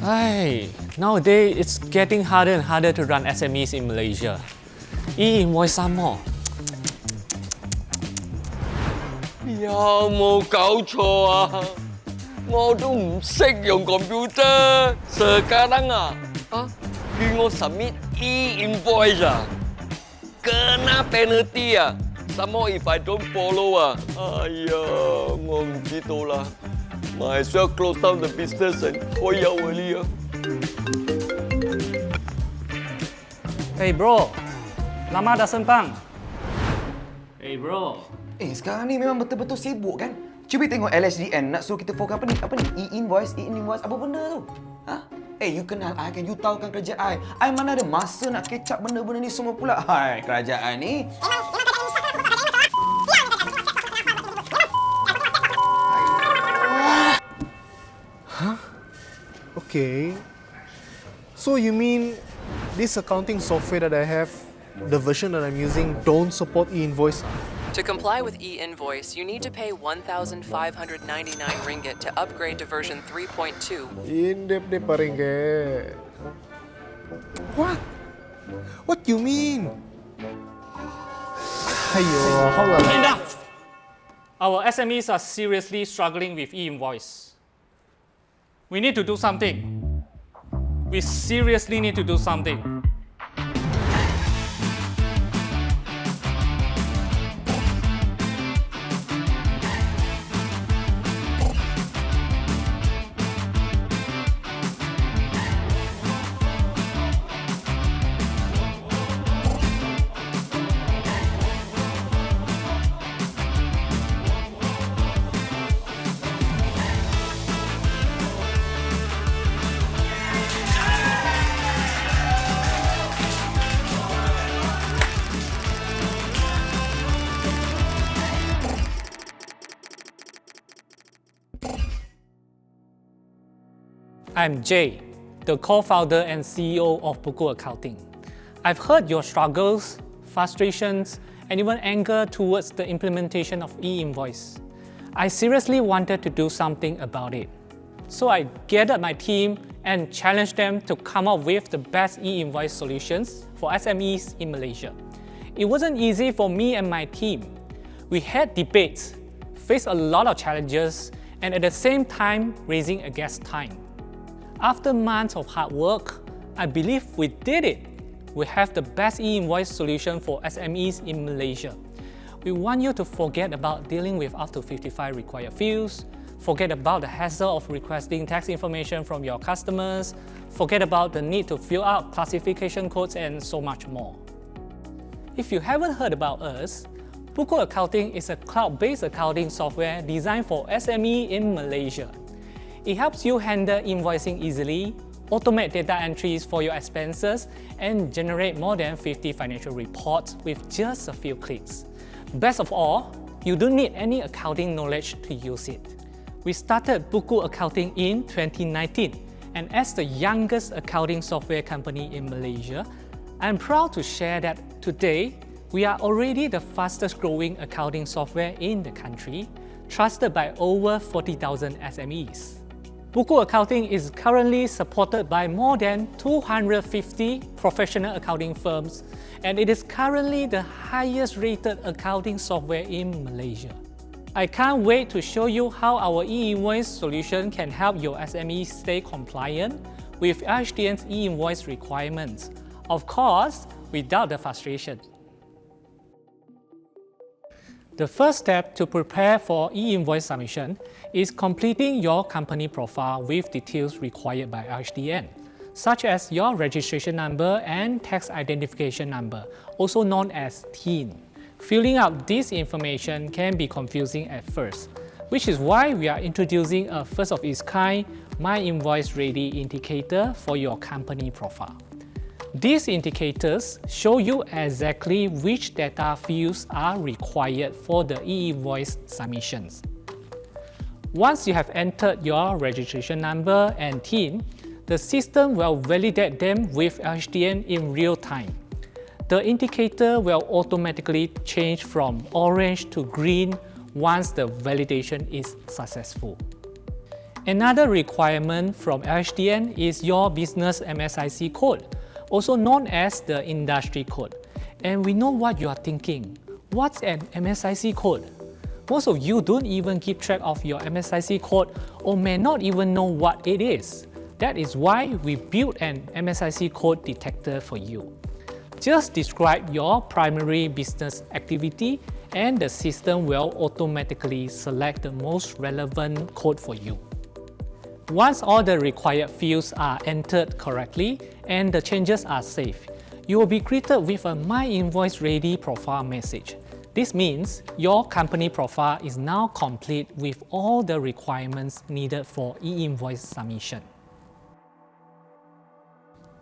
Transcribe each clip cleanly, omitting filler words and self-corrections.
Hey, nowadays it's getting harder and harder to run SMEs in Malaysia. E-invoice some more. 有冇搞錯啊？我都唔識用 computer，sekarang叫我 submit e-invoice kena penalty Some more if I don't follow我唔知道啦。Might as well close down the business and 開休嗰啲Hey bro, lama dah sempang. Hey bro. Sekarang ni memang betul-betul sibuk kan? Cuba tengok LSDN nak suruh kita fokus apa ni? E-invoice, apa benda tu? You kenal I kan? You tahu kan kerja I mana ada masa nak catch up benda-benda ni semua pula. Hai, kerajaan ni. Okay. So you mean this accounting software that I have, the version that I'm using, don't support e-invoice? To comply with e-invoice, you need to pay 1,599 ringgit to upgrade to version 3.2. Indep paringge. What? What you mean? Ayo, how like Enough! Our SMEs are seriously struggling with e-invoice. We need to do something. We seriously need to do something. I'm Jay, the co-founder and CEO of Buku Accounting. I've heard your struggles, frustrations, and even anger towards the implementation of e-invoice. I seriously wanted to do something about it. So I gathered my team and challenged them to come up with the best e-invoice solutions for SMEs in Malaysia. It wasn't easy for me and my team. We had debates, faced a lot of challenges, and at the same time raising against time. After months of hard work, I believe we did it. We have the best e-invoice solution for SMEs in Malaysia. We want you to forget about dealing with up to 55 required fields, forget about the hassle of requesting tax information from your customers, forget about the need to fill out classification codes, and so much more. If you haven't heard about us, Buku Accounting is a cloud-based accounting software designed for SME in Malaysia. It helps you handle invoicing easily, automate data entries for your expenses, and generate more than 50 financial reports with just a few clicks. Best of all, you don't need any accounting knowledge to use it. We started Buku Accounting in 2019, and as the youngest accounting software company in Malaysia, I'm proud to share that today, we are already the fastest growing accounting software in the country, trusted by over 40,000 SMEs. Buku Accounting is currently supported by more than 250 professional accounting firms, and it is currently the highest rated accounting software in Malaysia. I can't wait to show you how our e-invoice solution can help your SME stay compliant with RHDN's e-invoice requirements, of course, without the frustration. The first step to prepare for e-invoice submission is completing your company profile with details required by RHDN, such as your registration number and tax identification number, also known as TIN. Filling out this information can be confusing at first, which is why we are introducing a first-of-its-kind My Invoice Ready indicator for your company profile. These indicators show you exactly which data fields are required for the e-invoice submissions. Once you have entered your registration number and TIN, the system will validate them with RHDN in real time. The indicator will automatically change from orange to green once the validation is successful. Another requirement from LHDN is your business MSIC code, also known as the industry code. And we know what you are thinking. What's an MSIC code? Most of you don't even keep track of your MSIC code or may not even know what it is. That is why we built an MSIC code detector for you. Just describe your primary business activity and the system will automatically select the most relevant code for you. Once all the required fields are entered correctly and the changes are saved, you will be greeted with a My Invoice Ready profile message. This means your company profile is now complete with all the requirements needed for e-invoice submission.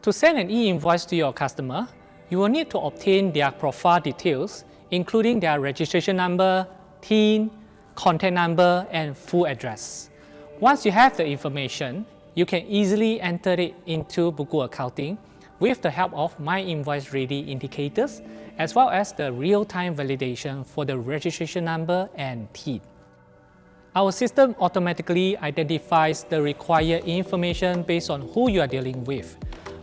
To send an e-invoice to your customer, you will need to obtain their profile details, including their registration number, TIN, contact number, and full address. Once you have the information, you can easily enter it into Buku Accounting with the help of My Invoice Ready indicators, as well as the real-time validation for the registration number and TIN. Our system automatically identifies the required information based on who you are dealing with.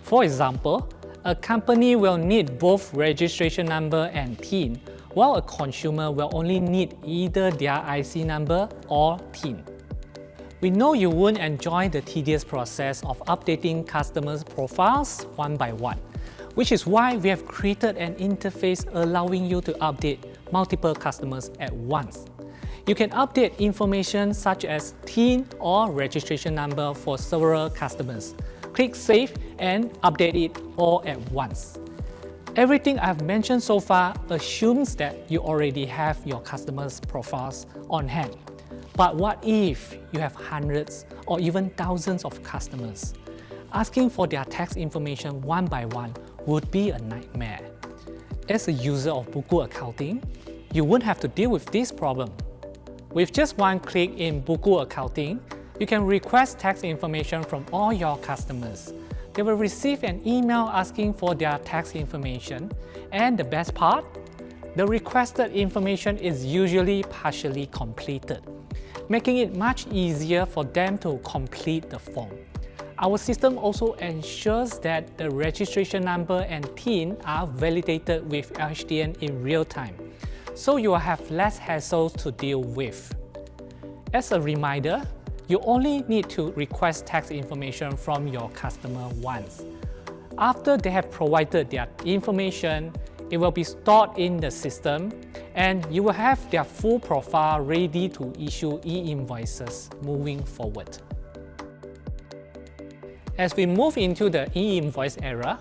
For example, a company will need both registration number and TIN, while a consumer will only need either their IC number or TIN. We know you won't enjoy the tedious process of updating customers' profiles one by one, which is why we have created an interface allowing you to update multiple customers at once. You can update information such as TIN or registration number for several customers. Click Save and update it all at once. Everything I've mentioned so far assumes that you already have your customers' profiles on hand. But what if you have hundreds or even thousands of customers? Asking for their tax information one by one would be a nightmare. As a user of Buku Accounting, you won't have to deal with this problem. With just one click in Buku Accounting, you can request tax information from all your customers. They will receive an email asking for their tax information, and the best part, the requested information is usually partially completed, making it much easier for them to complete the form. Our system also ensures that the registration number and TIN are validated with LHDN in real time, so you will have less hassles to deal with. As a reminder, you only need to request tax information from your customer once. After they have provided their information, it will be stored in the system and you will have their full profile ready to issue e-invoices moving forward. As we move into the e-invoice era,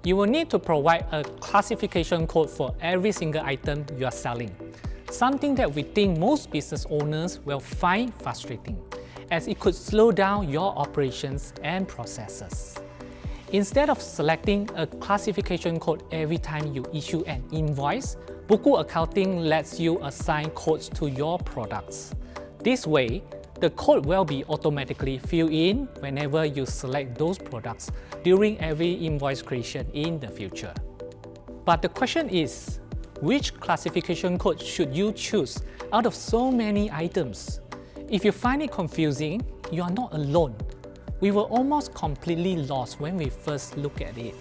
you will need to provide a classification code for every single item you are selling, something that we think most business owners will find frustrating, as it could slow down your operations and processes. Instead of selecting a classification code every time you issue an invoice, Buku Accounting lets you assign codes to your products. This way, the code will be automatically filled in whenever you select those products during every invoice creation in the future. But the question is, which classification code should you choose out of so many items? If you find it confusing, you are not alone. We were almost completely lost when we first looked at it.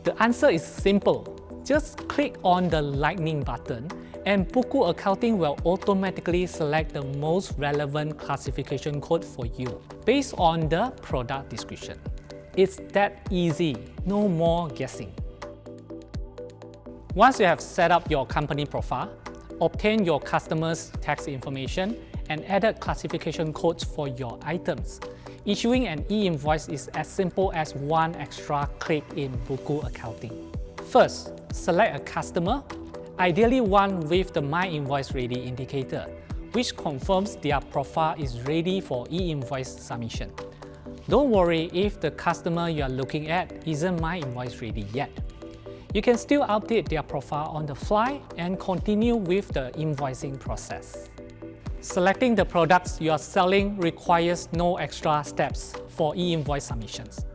The answer is simple. Just click on the lightning button and Buku Accounting will automatically select the most relevant classification code for you based on the product description. It's that easy, no more guessing. Once you have set up your company profile, obtain your customers' tax information, and added classification codes for your items, issuing an e-invoice is as simple as one extra click in Buku Accounting. First, select a customer, ideally one with the My Invoice Ready indicator, which confirms their profile is ready for e-invoice submission. Don't worry if the customer you are looking at isn't My Invoice Ready yet. You can still update their profile on the fly and continue with the invoicing process. Selecting the products you are selling requires no extra steps for e-invoice submissions,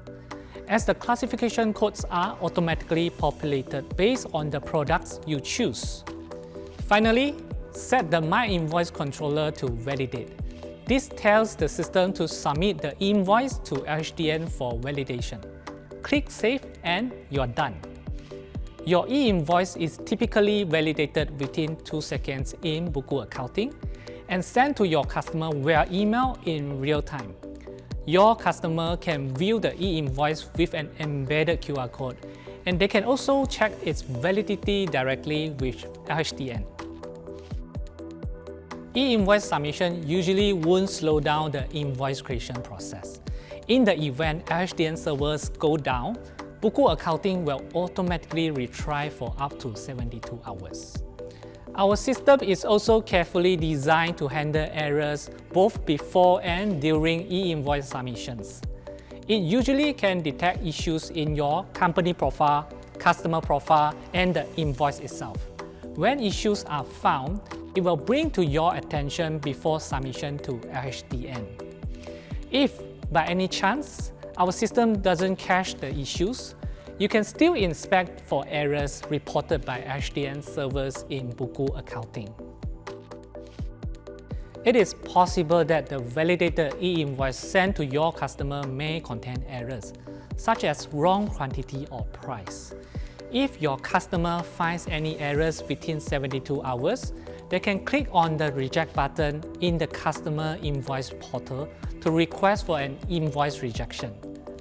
as the classification codes are automatically populated based on the products you choose. Finally, set the My Invoice controller to validate. This tells the system to submit the invoice to LHDN for validation. Click Save and you're done. Your e-invoice is typically validated within 2 seconds in Buku Accounting and sent to your customer via email in real time. Your customer can view the e-invoice with an embedded QR code, and they can also check its validity directly with LHDN. E-invoice submission usually won't slow down the invoice creation process. In the event LHDN servers go down, Buku Accounting will automatically retry for up to 72 hours. Our system is also carefully designed to handle errors both before and during e-invoice submissions. It usually can detect issues in your company profile, customer profile, and the invoice itself. When issues are found, it will bring to your attention before submission to LHDN. If, by any chance, our system doesn't catch the issues, you can still inspect for errors reported by LHDN servers in Buku Accounting. It is possible that the validated e-invoice sent to your customer may contain errors, such as wrong quantity or price. If your customer finds any errors within 72 hours, they can click on the Reject button in the Customer Invoice portal to request for an invoice rejection.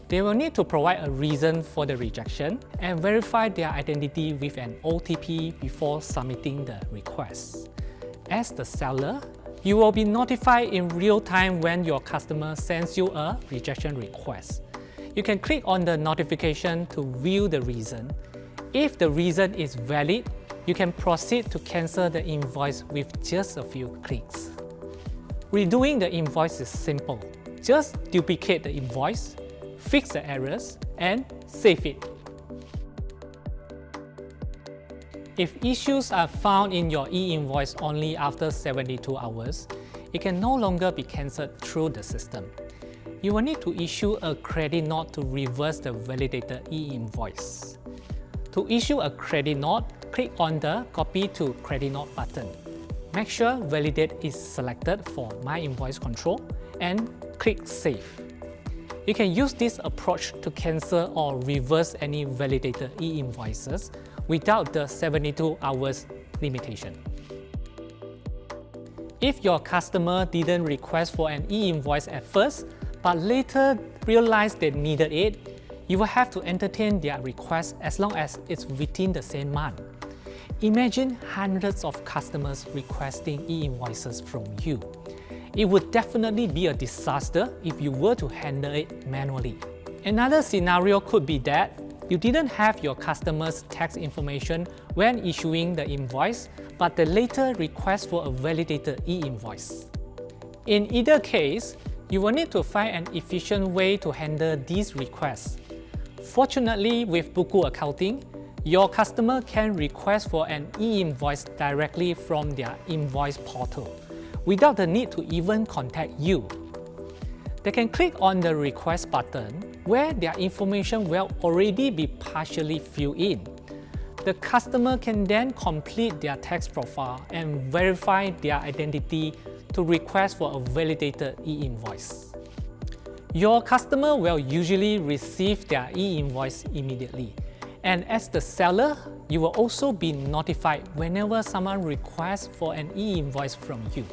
They will need to provide a reason for the rejection and verify their identity with an OTP before submitting the request. As the seller, you will be notified in real time when your customer sends you a rejection request. You can click on the notification to view the reason. If the reason is valid, you can proceed to cancel the invoice with just a few clicks. Redoing the invoice is simple. Just duplicate the invoice, fix the errors, and save it. If issues are found in your e-invoice only after 72 hours, it can no longer be cancelled through the system. You will need to issue a credit note to reverse the validated e-invoice. To issue a credit note, click on the Copy to Credit Note button. Make sure Validate is selected for My Invoice Control and click Save. You can use this approach to cancel or reverse any validated e-invoices without the 72 hours limitation. If your customer didn't request for an e-invoice at first, but later realized they needed it, you will have to entertain their request as long as it's within the same month. Imagine hundreds of customers requesting e-invoices from you. It would definitely be a disaster if you were to handle it manually. Another scenario could be that you didn't have your customer's tax information when issuing the invoice, but they later request for a validated e-invoice. In either case, you will need to find an efficient way to handle these requests. Fortunately, with Buku Accounting, your customer can request for an e-invoice directly from their invoice portal, without the need to even contact you. They can click on the Request button, where their information will already be partially filled in. The customer can then complete their tax profile and verify their identity to request for a validated e-invoice. Your customer will usually receive their e-invoice immediately, and as the seller, you will also be notified whenever someone requests for an e-invoice from you.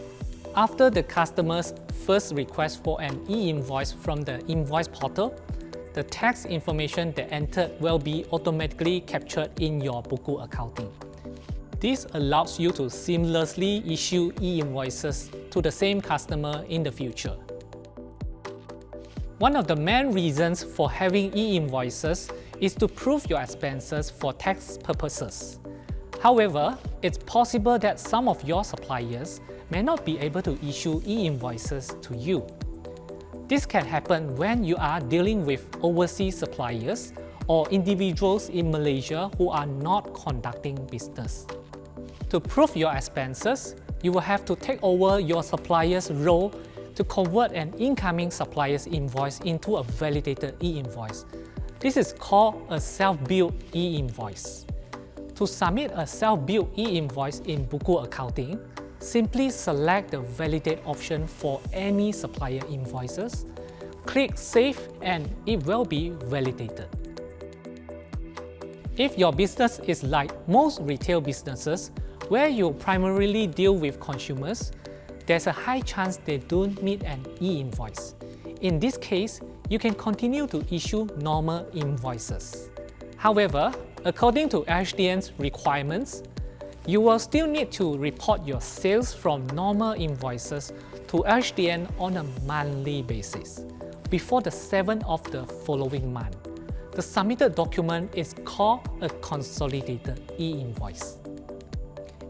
After the customer's first request for an e-invoice from the invoice portal, the tax information they entered will be automatically captured in your Buku Accounting. This allows you to seamlessly issue e-invoices to the same customer in the future. One of the main reasons for having e-invoices is to prove your expenses for tax purposes. However, it's possible that some of your suppliers may not be able to issue e-invoices to you. This can happen when you are dealing with overseas suppliers or individuals in Malaysia who are not conducting business. To prove your expenses, you will have to take over your supplier's role to convert an incoming supplier's invoice into a validated e-invoice. This is called a self-billed e-invoice. To submit a self-billed e-invoice in Buku Accounting, simply select the Validate option for any supplier invoices, click Save, and it will be validated. If your business is like most retail businesses, where you primarily deal with consumers, there's a high chance they don't need an e-invoice. In this case, you can continue to issue normal invoices. However, according to LHDN's requirements, you will still need to report your sales from normal invoices to LHDN on a monthly basis before the 7th of the following month. The submitted document is called a consolidated e-invoice.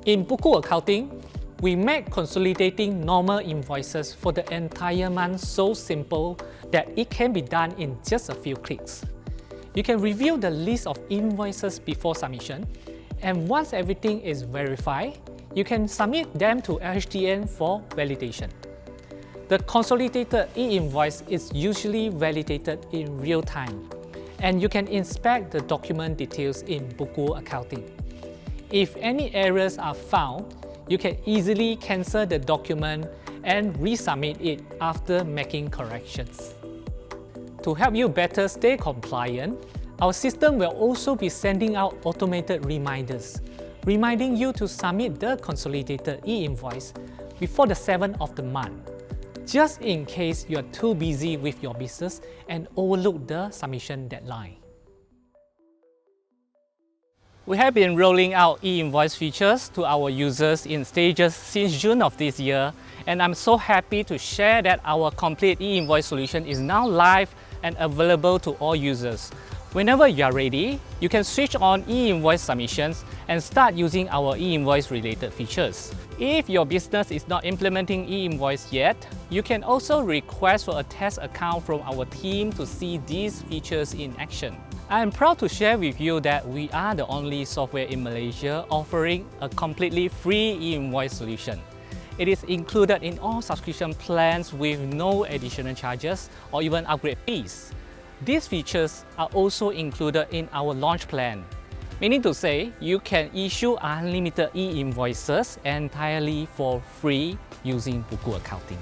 In Buku Accounting, we make consolidating normal invoices for the entire month so simple that it can be done in just a few clicks. You can review the list of invoices before submission, and once everything is verified, you can submit them to LHDN for validation. The consolidated e-invoice is usually validated in real time, and you can inspect the document details in Buku Accounting. If any errors are found, you can easily cancel the document and resubmit it after making corrections. To help you better stay compliant, our system will also be sending out automated reminders, reminding you to submit the consolidated e-invoice before the 7th of the month, just in case you are too busy with your business and overlook the submission deadline. We have been rolling out e-invoice features to our users in stages since June of this year, and I'm so happy to share that our complete e-invoice solution is now live and available to all users. Whenever you are ready, you can switch on e-invoice submissions and start using our e-invoice related features. If your business is not implementing e-invoice yet, you can also request for a test account from our team to see these features in action. I am proud to share with you that we are the only software in Malaysia offering a completely free e-invoice solution. It is included in all subscription plans with no additional charges or even upgrade fees. These features are also included in our launch plan, meaning to say you can issue unlimited e-invoices entirely for free using Buku Accounting.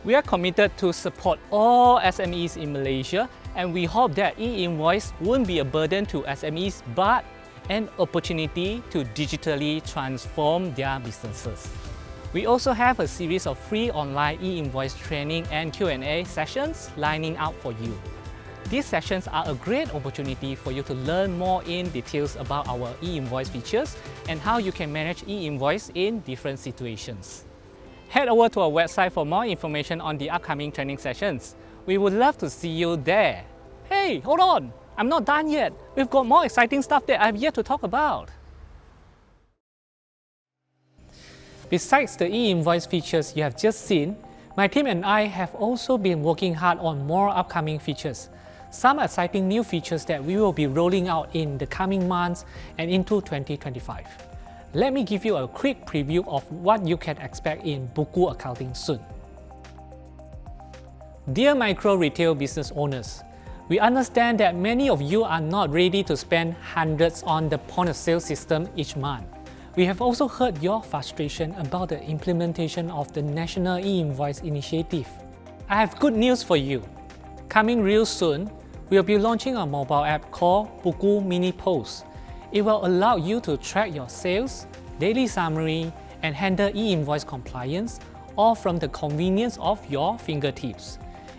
We are committed to support all SMEs in Malaysia, and we hope that e-invoice won't be a burden to SMEs but an opportunity to digitally transform their businesses. We also have a series of free online e-invoice training and Q&A sessions lining up for you. These sessions are a great opportunity for you to learn more in details about our e-invoice features and how you can manage e-invoice in different situations. Head over to our website for more information on the upcoming training sessions. We would love to see you there. Hey, hold on! I'm not done yet. We've got more exciting stuff that I've yet to talk about. Besides the e-invoice features you have just seen, my team and I have also been working hard on more upcoming features. Some exciting new features that we will be rolling out in the coming months and into 2025. Let me give you a quick preview of what you can expect in Buku Accounting soon. Dear micro retail business owners, we understand that many of you are not ready to spend hundreds on the point of sale system each month. We have also heard your frustration about the implementation of the National e-invoice initiative. I have good news for you. Coming real soon, we'll be launching a mobile app called Buku Mini Post. It will allow you to track your sales, daily summary, and handle e-invoice compliance, all from the convenience of your fingertips.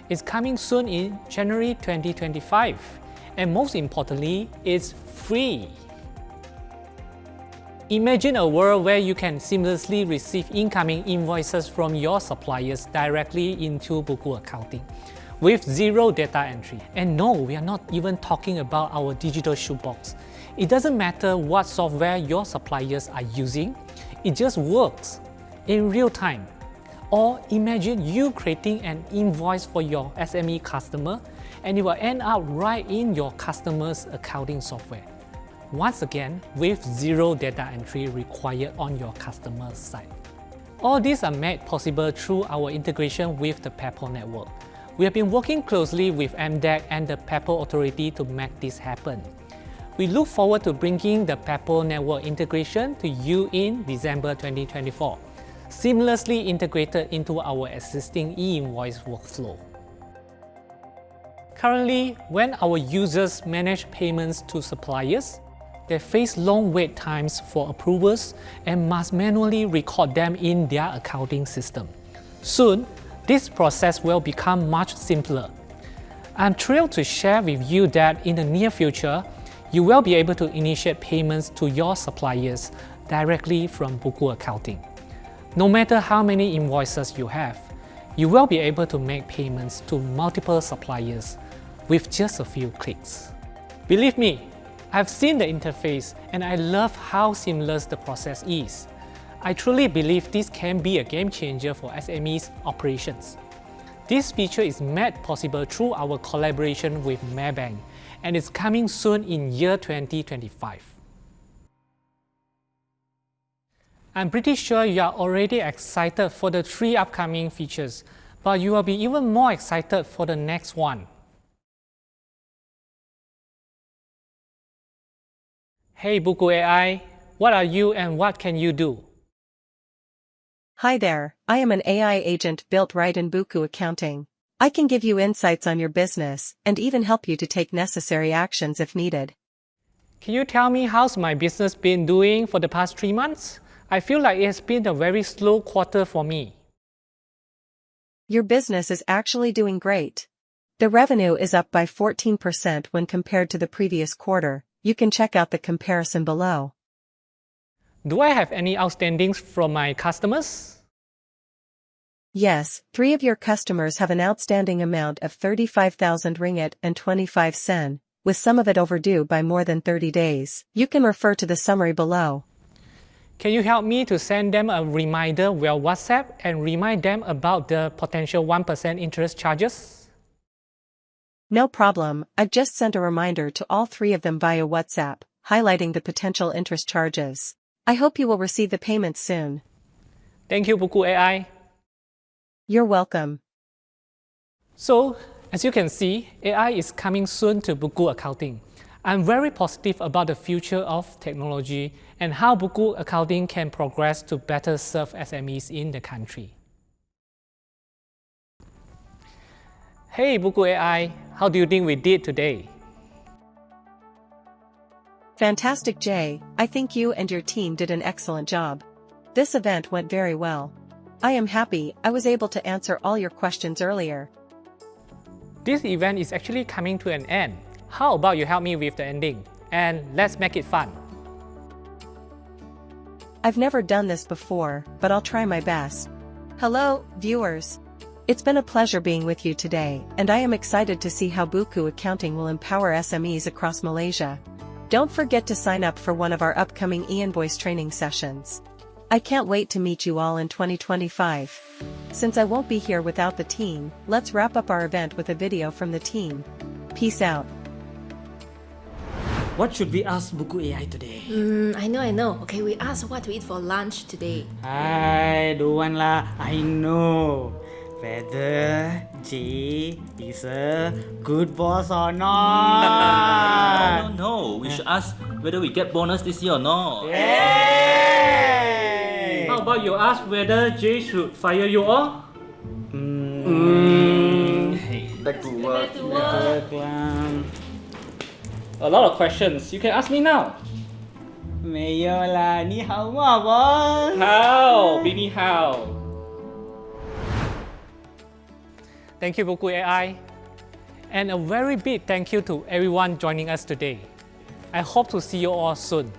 It's coming soon in January 2025, and most importantly, it's free. Imagine a world where you can seamlessly receive incoming invoices from your suppliers directly into Buku Accounting with zero data entry. And no, we are not even talking about our digital shoebox. It doesn't matter what software your suppliers are using, it just works in real time. Or imagine you creating an invoice for your SME customer and it will end up right in your customer's accounting software. Once again, with zero data entry required on your customer's side. All these are made possible through our integration with the PEPL network. We have been working closely with MDEC and the PEPL Authority to make this happen. We look forward to bringing the PEPL network integration to you in December 2024. seamlessly integrated into our existing e-invoice workflow. Currently, when our users manage payments to suppliers, they face long wait times for approvals and must manually record them in their accounting system. Soon, this process will become much simpler. I'm thrilled to share with you that in the near future, you will be able to initiate payments to your suppliers directly from Buku Accounting. No matter how many invoices you have, you will be able to make payments to multiple suppliers with just a few clicks. Believe me, I've seen the interface and I love how seamless the process is. I truly believe this can be a game changer for SMEs operations. This feature is made possible through our collaboration with Maybank and is coming soon in year 2025. I'm pretty sure you are already excited for the 3 upcoming features, but you will be even more excited for the next one. Hey Buku AI, what are you and what can you do? Hi there, I am an AI agent built right in Buku Accounting. I can give you insights on your business and even help you to take necessary actions if needed. Can you tell me how's my business been doing for the past 3 months? I feel like it's been a very slow quarter for me. Your business is actually doing great. The revenue is up by 14% when compared to the previous quarter. You can check out the comparison below. Do I have any outstandings from my customers? Yes, 3 of your customers have an outstanding amount of 35,000 ringgit and 25 sen, with some of it overdue by more than 30 days. You can refer to the summary below. Can you help me to send them a reminder via WhatsApp and remind them about the potential 1% interest charges? No problem, I've just sent a reminder to all 3 of them via WhatsApp, highlighting the potential interest charges. I hope you will receive the payment soon. Thank you, Buku AI. You're welcome. So, as you can see, AI is coming soon to Buku Accounting. I'm very positive about the future of technology and how Buku Accounting can progress to better serve SMEs in the country. Hey Buku AI, how do you think we did today? Fantastic, Jay. I think you and your team did an excellent job. This event went very well. I am happy I was able to answer all your questions earlier. This event is actually coming to an end. How about you help me with the ending? And let's make it fun. I've never done this before, but I'll try my best. Hello, viewers. It's been a pleasure being with you today, and I am excited to see how Buku Accounting will empower SMEs across Malaysia. Don't forget to sign up for one of our upcoming e-invoice training sessions. I can't wait to meet you all in 2025. Since I won't be here without the team, let's wrap up our event with a video from the team. Peace out. What should we ask Buku AI today? I know. Okay, we asked what to eat for lunch today. I don't want lah. I know. Whether Jay is a good boss or not. No. We should ask whether we get bonus this year or not. Yay! How about you ask whether Jay should fire you all? Back to work. A lot of questions. You can ask me now. 没有啦，你好吗，boss？ How? Bini how? Thank you, Buku AI. And a very big thank you to everyone joining us today. I hope to see you all soon.